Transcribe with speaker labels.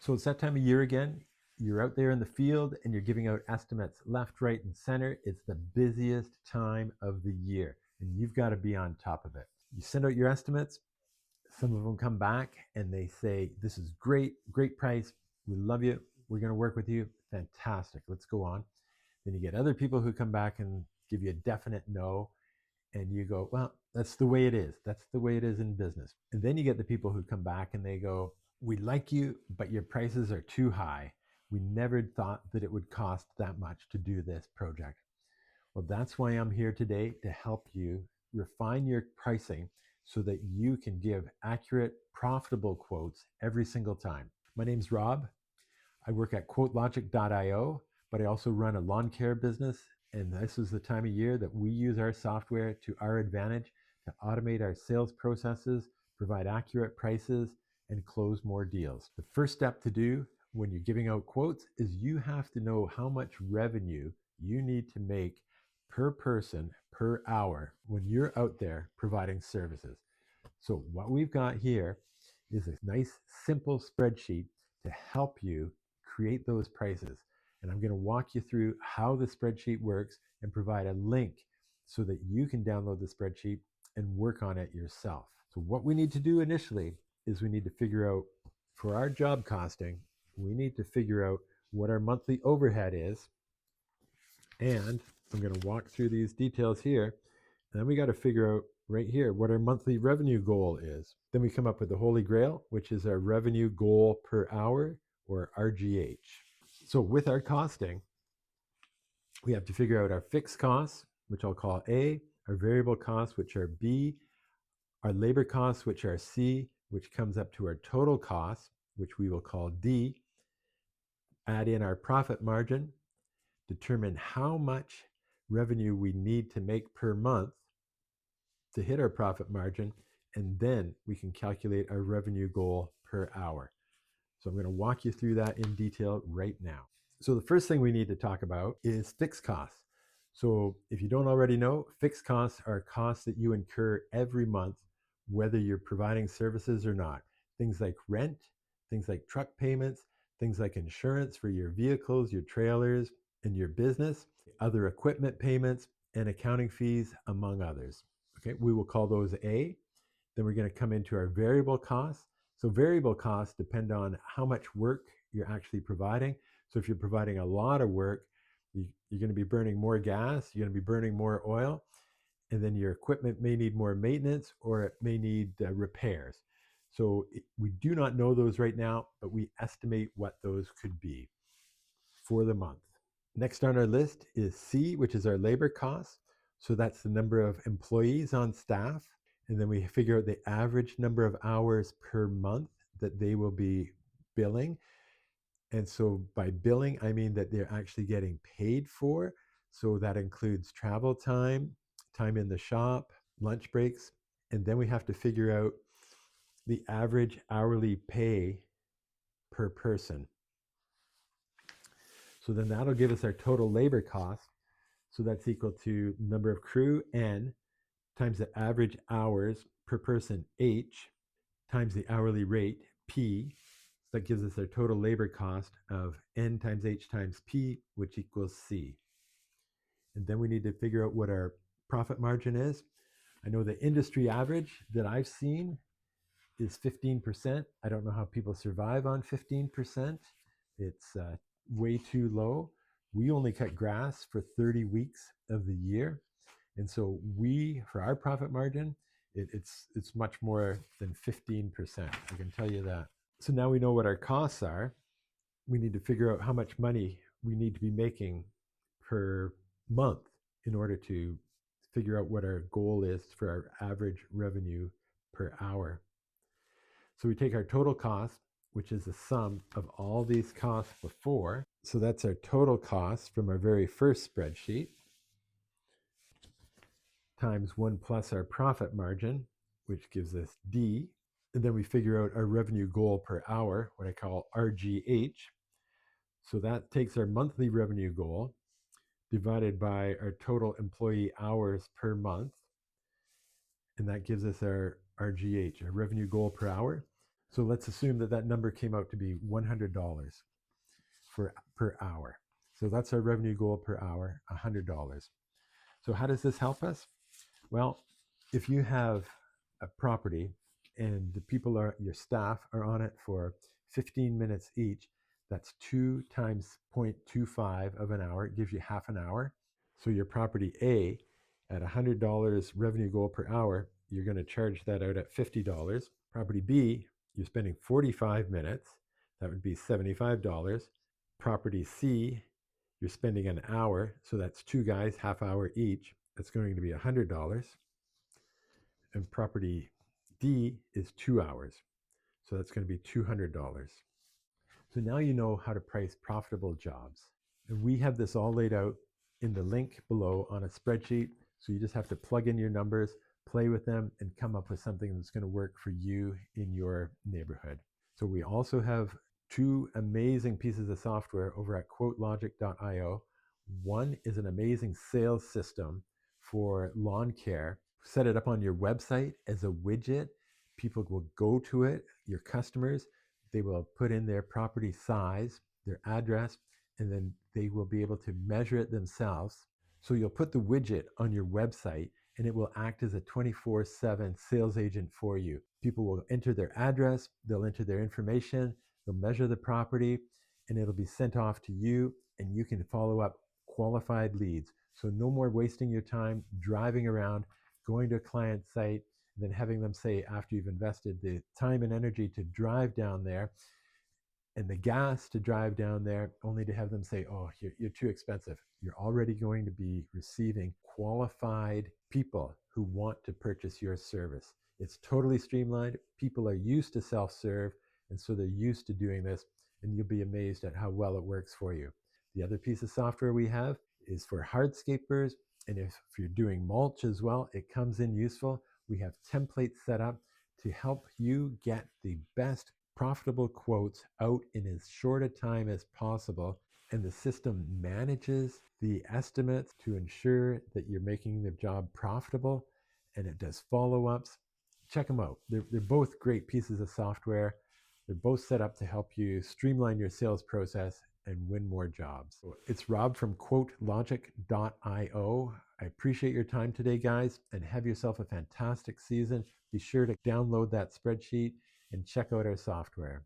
Speaker 1: So it's that time of year again. You're out there in the field and you're giving out estimates left, right, and center. It's the busiest time of the year, and you've got to be on top of it. You send out your estimates. Some of them come back and they say, this is great, great price. We love you. We're going to work with you. Fantastic. Let's go on. Then you get other people who come back and give you a definite no. And you go, well, that's the way it is. That's the way it is in business. And then you get the people who come back and they go, we like you, but your prices are too high. We never thought that it would cost that much to do this project. Well, that's why I'm here today, to help you refine your pricing so that you can give accurate, profitable quotes every single time. My name's Rob. I work at QuoteLogic.io, but I also run a lawn care business. And this is the time of year that we use our software to our advantage to automate our sales processes, provide accurate prices, and close more deals. The first step to do when you're giving out quotes is you have to know how much revenue you need to make per person per hour when you're out there providing services. So what we've got here is a nice simple spreadsheet to help you create those prices. And I'm going to walk you through how the spreadsheet works and provide a link so that you can download the spreadsheet and work on it yourself. So what we need to do initially is we need to figure out, for our job costing, we need to figure out what our monthly overhead is. And I'm going to walk through these details here. And then we got to figure out right here what our monthly revenue goal is. Then we come up with the holy grail, which is our revenue goal per hour, or RGH. So with our costing, we have to figure out our fixed costs, which I'll call A, our variable costs, which are B, our labor costs, which are C, which comes up to our total costs, which we will call D, add in our profit margin, determine how much revenue we need to make per month to hit our profit margin, and then we can calculate our revenue goal per hour. So I'm going to walk you through that in detail right now. So the first thing we need to talk about is fixed costs. So if you don't already know, fixed costs are costs that you incur every month, whether you're providing services or not. Things like rent, things like truck payments, things like insurance for your vehicles, your trailers, and your business, other equipment payments, and accounting fees, among others. Okay, we will call those A. Then we're going to come into our variable costs. So variable costs depend on how much work you're actually providing. So if you're providing a lot of work, you're going to be burning more gas, you're going to be burning more oil, and then your equipment may need more maintenance, or it may need repairs. So we do not know those right now, but we estimate what those could be for the month. Next on our list is C, which is our labor costs. So that's the number of employees on staff. And then we figure out the average number of hours per month that they will be billing. And so by billing, I mean that they're actually getting paid for. So that includes travel time, time in the shop, lunch breaks. And then we have to figure out the average hourly pay per person. So then that'll give us our total labor cost. So that's equal to number of crew, N, times the average hours per person, H, times the hourly rate, P. So that gives us our total labor cost of N times H times P, which equals C. And then we need to figure out what our profit margin is. I know the industry average that I've seen is 15%. I don't know how people survive on 15%. It's way too low. We only cut grass for 30 weeks of the year. And so for our profit margin, it's much more than 15%. I can tell you that. So now we know what our costs are. We need to figure out how much money we need to be making per month in order to figure out what our goal is for our average revenue per hour. So we take our total cost, which is the sum of all these costs before. So that's our total cost from our very first spreadsheet, times 1 plus our profit margin, which gives us D. And then we figure out our revenue goal per hour, what I call RGH. So that takes our monthly revenue goal divided by our total employee hours per month. And that gives us our RGH, our revenue goal per hour. So let's assume that that number came out to be $100 per hour. So that's our revenue goal per hour, $100. So how does this help us? Well, if you have a property and the people are, your staff are on it for 15 minutes each, that's 2 times 0.25 of an hour. It gives you half an hour. So your property A at $100 revenue goal per hour, you're going to charge that out at $50. Property B, you're spending 45 minutes. That would be $75. Property C, you're spending an hour. So that's 2 guys, half hour each. That's going to be $100. And property D is 2 hours. So that's going to be $200. So now you know how to price profitable jobs. And we have this all laid out in the link below on a spreadsheet. So you just have to plug in your numbers, play with them, and come up with something that's going to work for you in your neighborhood. So we also have 2 amazing pieces of software over at QuoteLogic.io. One is an amazing sales system for lawn care. Set it up on your website as a widget. People will go to it, your customers, they will put in their property size, their address, and then they will be able to measure it themselves. So you'll put the widget on your website and it will act as a 24/7 sales agent for you. People will enter their address, they'll enter their information, they'll measure the property, and it'll be sent off to you, and you can follow up qualified leads. So no more wasting your time driving around, going to a client site, and then having them say, after you've invested the time and energy to drive down there and the gas to drive down there, only to have them say, oh, you're too expensive. You're already going to be receiving qualified people who want to purchase your service. It's totally streamlined. People are used to self-serve, and so they're used to doing this, and you'll be amazed at how well it works for you. The other piece of software we have is for hardscapers, and if you're doing mulch as well, it comes in useful. We have templates set up to help you get the best profitable quotes out in as short a time as possible. And the system manages the estimates to ensure that you're making the job profitable, and it does follow-ups. Check them out. They're both great pieces of software. They're both set up to help you streamline your sales process and win more jobs. So it's Rob from QuoteLogic.io. I appreciate your time today, guys, and have yourself a fantastic season. Be sure to download that spreadsheet and check out our software.